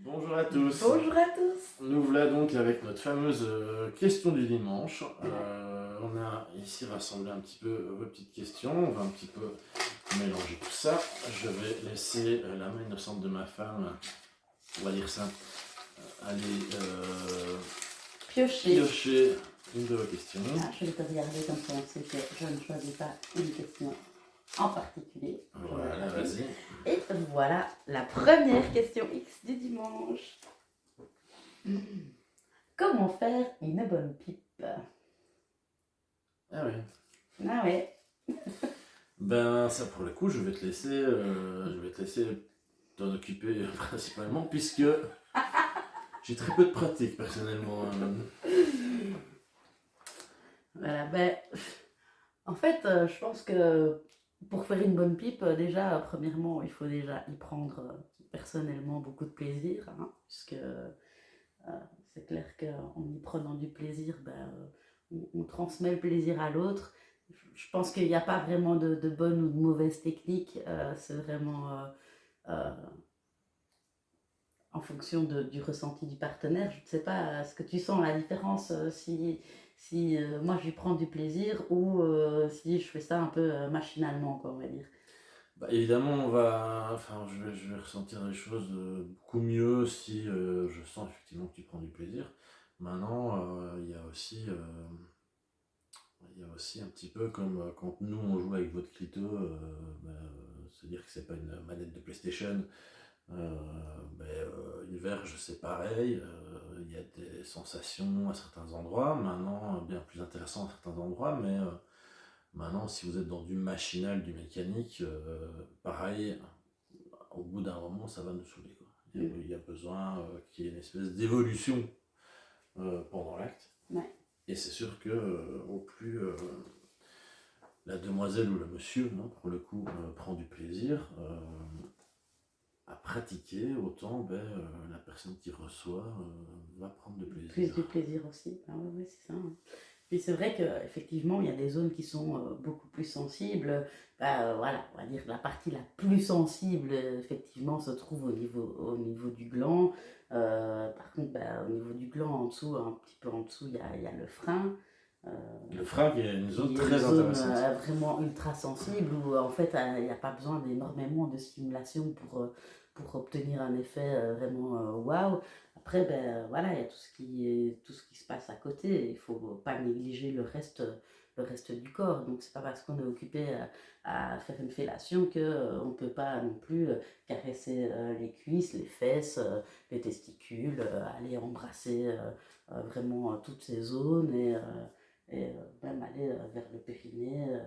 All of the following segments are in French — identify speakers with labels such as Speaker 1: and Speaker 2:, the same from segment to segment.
Speaker 1: Bonjour à tous.
Speaker 2: Bonjour à tous.
Speaker 1: Nous voilà donc avec notre fameuse question du dimanche. On a ici rassemblé un petit peu vos petites questions. On va un petit peu mélanger tout ça. Je vais laisser la main innocente de ma femme, on va dire ça, aller
Speaker 2: Piocher.
Speaker 1: piocher une de vos questions.
Speaker 2: Ah, je vais te regarder comme ça, on sait que je ne choisis pas une question en particulier.
Speaker 1: Voilà, vas-y.
Speaker 2: Et voilà la première question X du dimanche. Comment faire une bonne pipe?
Speaker 1: Ah oui.
Speaker 2: Ah ouais.
Speaker 1: Ben ça pour le coup, je vais te laisser t'en occuper principalement puisque j'ai très peu de pratique personnellement.
Speaker 2: Voilà, ben, en fait, je pense que pour faire une bonne pipe, déjà, premièrement, il faut déjà y prendre personnellement beaucoup de plaisir, hein, puisque c'est clair qu'en y prenant du plaisir, ben, on transmet le plaisir à l'autre. Je pense qu'il n'y a pas vraiment de bonne ou de mauvaise technique, c'est vraiment euh, en fonction du ressenti du partenaire. Je ne sais pas, est-ce que tu sens la différence si moi je lui prends du plaisir ou si je fais ça un peu machinalement, quoi, on va dire.
Speaker 1: Bah, évidemment, je vais ressentir les choses beaucoup mieux si je sens effectivement que tu prends du plaisir. Maintenant, il y a aussi un petit peu comme quand nous on joue avec votre clito, c'est-à-dire que c'est pas une manette de PlayStation, une verge c'est pareil, il y a des sensations à certains endroits, maintenant bien plus intéressant à certains endroits, mais maintenant si vous êtes dans du machinal, du mécanique, pareil, au bout d'un moment ça va nous saouler, quoi. Il y a besoin qu'il y ait une espèce d'évolution pendant l'acte.
Speaker 2: Ouais.
Speaker 1: Et c'est sûr que au plus la demoiselle ou le monsieur, non, pour le coup, prend du plaisir à pratiquer, autant la personne qui reçoit va prendre de
Speaker 2: Plus
Speaker 1: plaisir.
Speaker 2: du plaisir aussi. Ah ouais, ouais, c'est ça, hein. Puis c'est vrai qu'effectivement, il y a des zones qui sont beaucoup plus sensibles. Voilà, on va dire que la partie la plus sensible, effectivement, se trouve au niveau du gland. Par contre, au niveau du gland, en dessous, un petit peu en dessous, il y a le frein. euh,
Speaker 1: Le frein qui est une zone
Speaker 2: qui est une
Speaker 1: très
Speaker 2: zone
Speaker 1: intéressante.
Speaker 2: vraiment ultra sensible où en fait il n'y a pas besoin d'énormément de stimulation pour obtenir un effet vraiment waouh. Après, voilà, il y a tout ce qui se passe à côté. Il ne faut pas négliger le reste du corps. Donc, c'est pas parce qu'on est occupé à faire une fellation qu'on ne peut pas non plus caresser les cuisses, les fesses, les testicules, aller embrasser vraiment toutes ces zones et même aller vers le périnée.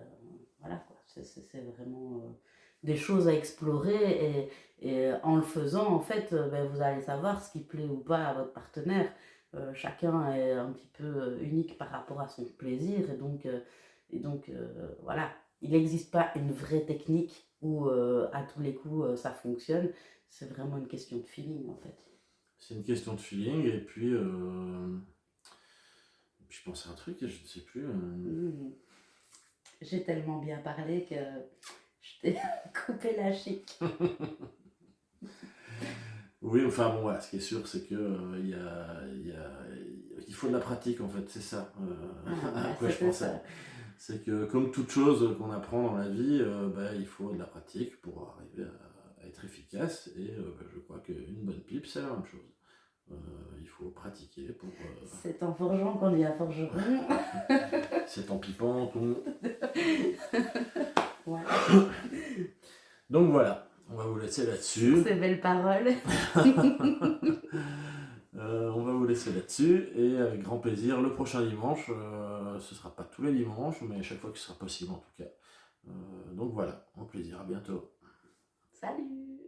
Speaker 2: Voilà, quoi. C'est vraiment des choses à explorer et en le faisant, en fait, vous allez savoir ce qui plaît ou pas à votre partenaire. Chacun est un petit peu unique par rapport à son plaisir voilà, il n'existe pas une vraie technique où à tous les coups ça fonctionne. C'est vraiment une question de feeling en fait.
Speaker 1: C'est une question de feeling, et puis je pensais à un truc et je ne sais plus.
Speaker 2: Mmh. J'ai tellement bien parlé que je t'ai coupé la chic.
Speaker 1: Oui, enfin bon, voilà, ce qui est sûr, c'est que il faut de la pratique en fait, c'est ça à quoi je
Speaker 2: C'était
Speaker 1: pensais.
Speaker 2: ça.
Speaker 1: C'est que comme toute chose qu'on apprend dans la vie, il faut de la pratique pour arriver à être efficace. Et je crois qu'une bonne pipe, c'est la même chose. Il faut pratiquer pour.
Speaker 2: C'est en forgeant qu'on devient forgeron.
Speaker 1: C'est en pipant qu'on.
Speaker 2: Ouais.
Speaker 1: Donc voilà, on va vous laisser là-dessus.
Speaker 2: Ces belles paroles.
Speaker 1: On va vous laisser là-dessus et avec grand plaisir le prochain dimanche. Ce sera pas tous les dimanches, mais chaque fois que ce sera possible en tout cas. Donc voilà, au plaisir, à bientôt.
Speaker 2: Salut!